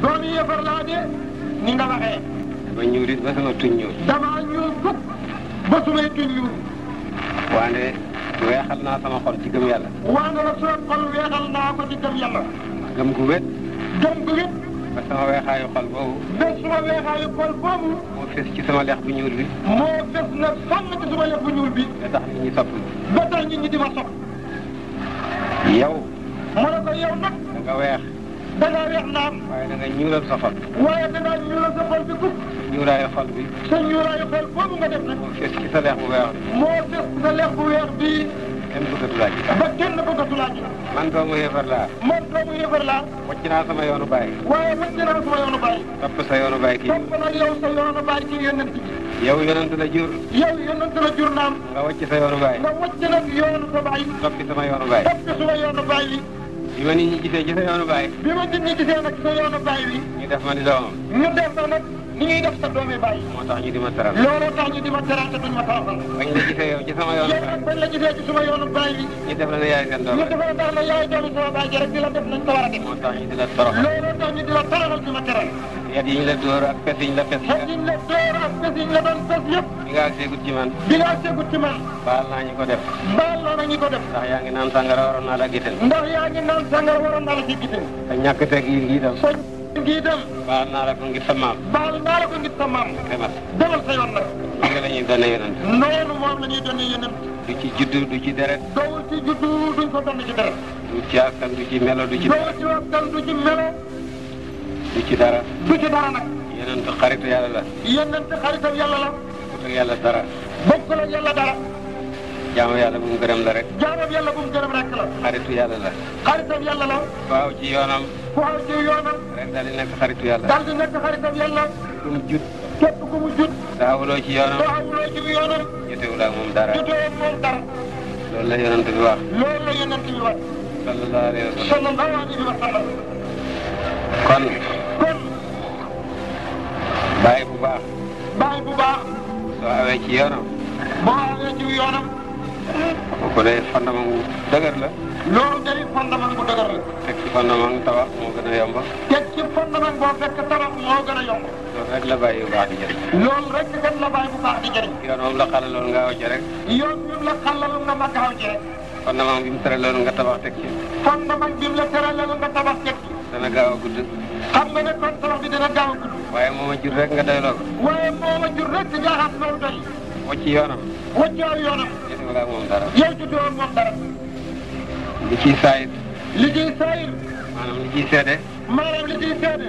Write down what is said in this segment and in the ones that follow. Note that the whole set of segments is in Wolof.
doomi yëfar laa de ni nga waxee. dama ñuul it ba sama tuñ ñuul. damaa ñuul fukk ba sumay tuñ ñuul. waane weexal naa sama xol ci gëm yàlla. waane la soo xol weexal naa ko ci gëm yàlla. gëm gu wét. gëm gu wét. ba sama weexaayu xol boobu. ba suma weexaayu xol boobu. moo fes ci sama lex bu ñuul bi. moo fes nag sonn ci suma lex bu ñuul bi. ba tax nit ñi sopp ba tax nit ñi di ma sopp. yow. mu ne ko yow nag. da nga weex. da ngaa weex naam. waaye da nga ñuulal sa xol. waaye da ngaa ñuulal sa xol bi kub. ñuulaayu xol bi. sa ñuulaayu xol boobu nga def nag. moo fes ci sa lex bu weex bi. moo fes ci sa lex bu weex bii. kenn bëggatu laa ji. ba kenn bëggatu laa ji. man doomu yéefar laa. man doomu yëfar laa. wàcc naa sama yoonu baay. waaye wàcc naa sama yoonu baay. topp sa yoonu baay kii. topp nag yow sa yoonu baay ci yonent bi. yow yonent la jur. yow yonent la jur naam. nga wàcc sa yoonu baay. nga wàcc nag yoonu sa baay. toppi sama yoonu baay. topp suma yoonu baay bi. bi ma nit ñi gisee ci sa yoonu baay. bi ma nit ñi gisee nag sa yoonu baay bi. ñu def ma ni doomam. ñu def na nag ni ñuy def sa doomi baay. moo tax ñu di ma teral. looloo tax ñu di ma teral te duñ ma toroxal. bañ la gisee yow ci sama yoonu yow baay. nag bañ la gisee ci suma yoonu baay bi. ñu def la ne yaay seen doom. ñu defal daal na yaay doomi sama baay ji rek di la def nañ ko war a def. moo tax ñu di la toroxal. looloo tax ñu di la toroxal di ma teral. yat yi ñu la dóor ak pes yi ñu la pes. xet yiñ la door ak bés yiñ la doon bés yëpp. bi nga seegut ci man. bi nga segut ci man. baal naa ñu ko def. baal naa na ñi ko def. ndax yaa ngi naan sàngara waroon naa la gisal. ndax yaa ngi naan sàngara waroon naa la ci gisee. te ñàkk teg yi ngi itam. soñ ngi dem. baal naa la ko ngir sa maam. baal naa la ko ngir sa maam. demal. demal sa yoon nag. loolu la ñuy doon yonent. noonu moom la ñuy doon yeneen. du ci juddu du ci deret. dowul ci juddu duñ ko doon ci dara. du ci askan du ci melo du ci dara. dowul ci waxtaan du ci melo. du ci dara. du ci dara nag. yonent xaritu yàlla la. yeneen te xaritam yàlla la. bokkut ak yàlla dara. bokkul ak yàlla dara. jaamu yàlla bu mu gërëm la rek. jaamam yàlla bu mu gërëm rek la. xaritu yàlla la. xaritam yàlla la. waaw ci yoonam. ku xaw ci yoonam. rek daal di nekk xaritu yàlla. daal di nekk xaritam yàlla. ku mu jut. képp ku mu jut. taawuloo ci yoonam. soo xamuloo ci yoonam. jotewul ak moom dara. jotoo ak moom dara. loolu la yonent bi wax. loolu la yonent bi wax. sallallahu alayhi wa sallam. sallallahu alayhi wa sallam. kon. kon. bàyyi bu baax. baay bu baax. soo awee ci yoonam. boo awee ci yoonam. kooku day fondement bu dëgër la. loolu day fondement bu dëgër la. teg ci fondement tabax moo gën a yomb. teg ci fondement boo fekk tabax moo gën a yomb. loolu rek la bàyyi bu baax di jëriñ. loolu rek kat la baay bu baax di jëriñ. yoon moom la xalaloon nga aw ci rek. yoon bi mu la xàllal nga ma gaaw ci rek. fondement bi mu tëraloon nga tabax teg ci. fondement bi mu la tëralal nga tabax teg ci. dana gaaw a gudd. xam nga ne kon tabax bi dina gaaw a gudd. waaye moo ma jur rek nga doyloo ko. waaye moo ma jur rek ci jaaxaat loolu doy. wacc yoonam. wàccoo yoonam. jotewul ak moom dara. yow juddoo woon moom dara. li ciy saayit. li ciy saayir. maanaam li ciy seede. maanaam li ciy seede.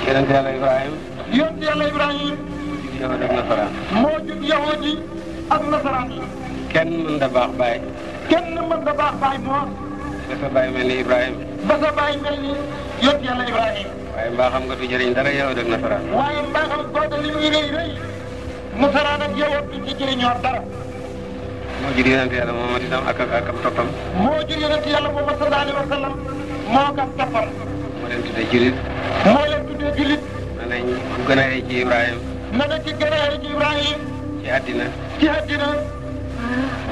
yonent yàlla Ibrahima. yonent yàlla Ibrahima. jur yahud ak nasaraan. moo jur yahud yi ak nasaraan yi. kenn mën da baax baay. kenn mën da baax baay moo. ba sa baay mel ni Ibrahima. ba sa baay mel ni yonent yàlla Ibrahima. waaye mbaa xam nga du jëriñ dara yahud ak nasaraan. waaye mbaaxam goote li muy rëy rëy. nasaraan ak yahud duñ ci jëriñoo dara. moo jur yonent yàlla Muhammad itam ak toppam. moo jur yonent yàlla Muhammad sallallahu alayhi wa sallam moo kam toppam. moo leen tuddee julit. moo leen tuddee jullit. nee nañ ku gën a yey ci Ibrahima. na na ci gën a ci Ibrahima. ci àddina. ci àddina.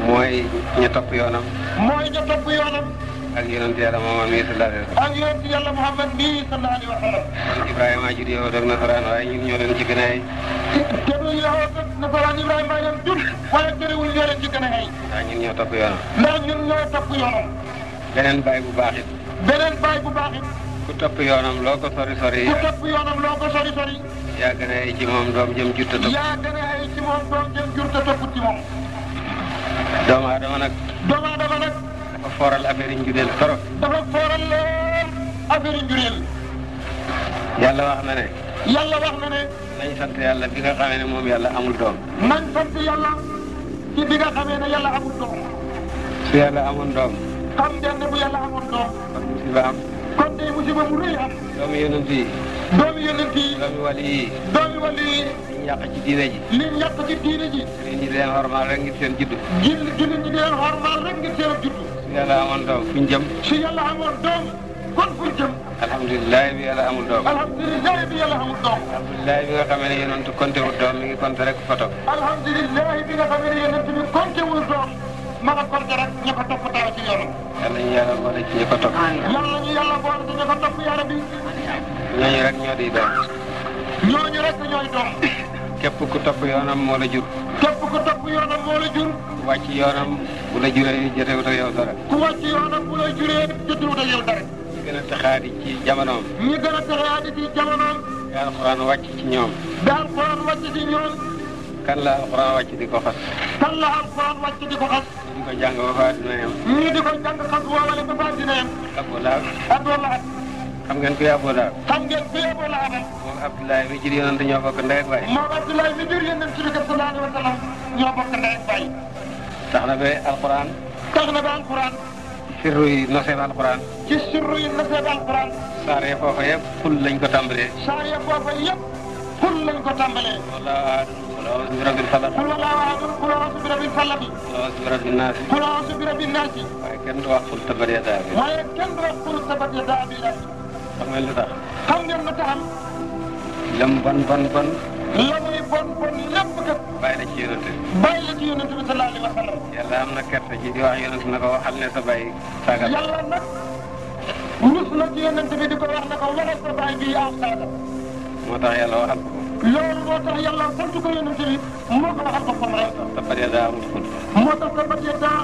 mooy ña topp yoonam. mooy ña topp yoonam. ak yonent yàlla Muhammad mi sallallahu alayhi wa sallam. ak yonent yàlla Muhammad mii sallallahu alayhi wa sallam. kon Ibrahima jur yahud ak nasaraan waaye ñun ñoo leen ci gën a yey. te du yahud ak nasaraan Ibrahima leen jur. waaye terewul ñoo leen ci gën a xëy. waaw ñun ñoo topp yoonam. ndax ñun ñoo topp yoonam. beneen baay bu baax it. beneen baay bu baax it. ku topp yoonam loo ko sori sori. ku topp yoonam loo ko sori sori. yaa gën a yey ci moom doom jëm jur te topp. yaa gën a xëy ci moom doom jëm jur te topput ci moom. doomu aadama nag. doomu aadama nag. dafa fooral affaire yi njudeel trop. dafa fooral lool affaire njureel. yàlla wax na ne. yàlla wax na ne. nañ sant yàlla bi nga xamee ne moom yàlla amul doom. nañ sant yàlla ci bi nga xamee ne yàlla amul doom. su yàlla amoon doom. xam ngeen ne bu yàlla amoon doom. kon musiba am. kon tey musiba mu rëy am. doomu yonent yi. doomi yonent yi. doomu wali yi. doomi wali yi. liñ yàq ci diine ji. liñ yàq ci diine ji. nit ñi di leen xormaal rek ngir seen juddu. jullit ñi di leen xormaal rek ngir seen juddu. su yàlla amoon doom fuñ jëm. su yàlla amoon doom kon fuñ jëm. alhamdulilah bi yàlla amul doom. alhamdulilah bi yàlla amul doom. alhamdulilah bi nga xamee ne yonent compté wul doom mi ngi compté rek photo. alhamdulilah bi nga xamee ne yonent bi compté wul doom ma nga compté rek ña ko topp taw ci yoonam. yàlla ñu yàlla boole ci ñi ko topp. yàlla ñu yàlla boole ci ña ko topp yàlla bi. ñooñu rek ñoo di doom. ñooñu rek ñooy doom. képp ku topp yoonam moo la jur. képp ku topp yoonam moo la jur. ku wàcc yoonam bu la juree jotewut ak yow dara. ku wàcc yoonam bu la juree jotewut ak yow dara. ñi gën a taxaadi ci jamonoom. ñi gën a taxaadi ci jamonoom. daa alxuraan wàcc ci ñoom. daa alxuraan wàcc ci ñoom. kan la alxuraan wàcc di ko xas. kan la alxuraan wàcc di ko xas. di ko jàng ba faa dina yem. ñii di ko jàng xas woowale ba faa dina yem. Abu Lahab. Abu Lahab. xam ngeen kuy Abu Lahab. xam ngeen kuy Abu Lahab. moom Abdoulaye mi jur yonent ñoo bokk ndey ak baay. moom Abdoulaye mi jur yonent bi sallallahu alayhi wa sallam ñoo bokk ndey ak baay. tax na ba alxuraan. tax na ba alxuraan. sirru yi noseeb alxuraan. ci sirru yi noseeb alxuraan. saar ya foofa yëpp xul lañ ko tàmbalee. saar ya foofa yëpp xul lañ ko tàmbalee. wallaahu ahad. qul a'uuzu bi rabbil falaq. qul wallaahu ahad. qul a'uuzu bi rabbil falaq. qul a'uuzu bi rabbin naas. qul a'uuzu bi rabbin naas. waaye kenn du wax qul tabbat yadaa bi. waaye kenn du wax qul tabbat yadaa bi. xam ngeen lu tax. xam ngeen lu taxam. lam bon bon bon. la muy bon bon lépp kat. bàyyi la ci yonent bi. bàyyi la ci yonent bi sallallahu alayhi wa sallam. yàlla am na kersa ji di wax yonent na ko waxal ne sa bàyyi saagal. yàlla nag rus na ci yonent bi di ko wax ne ko waxal sa bàyyi bii am saaga. moo tax yàlla waxal ko. loolu moo tax yàlla sant ko yonent bi moo ko waxal boppam rek. tabbat yadaa amul xul. moo tax tabbat yadaa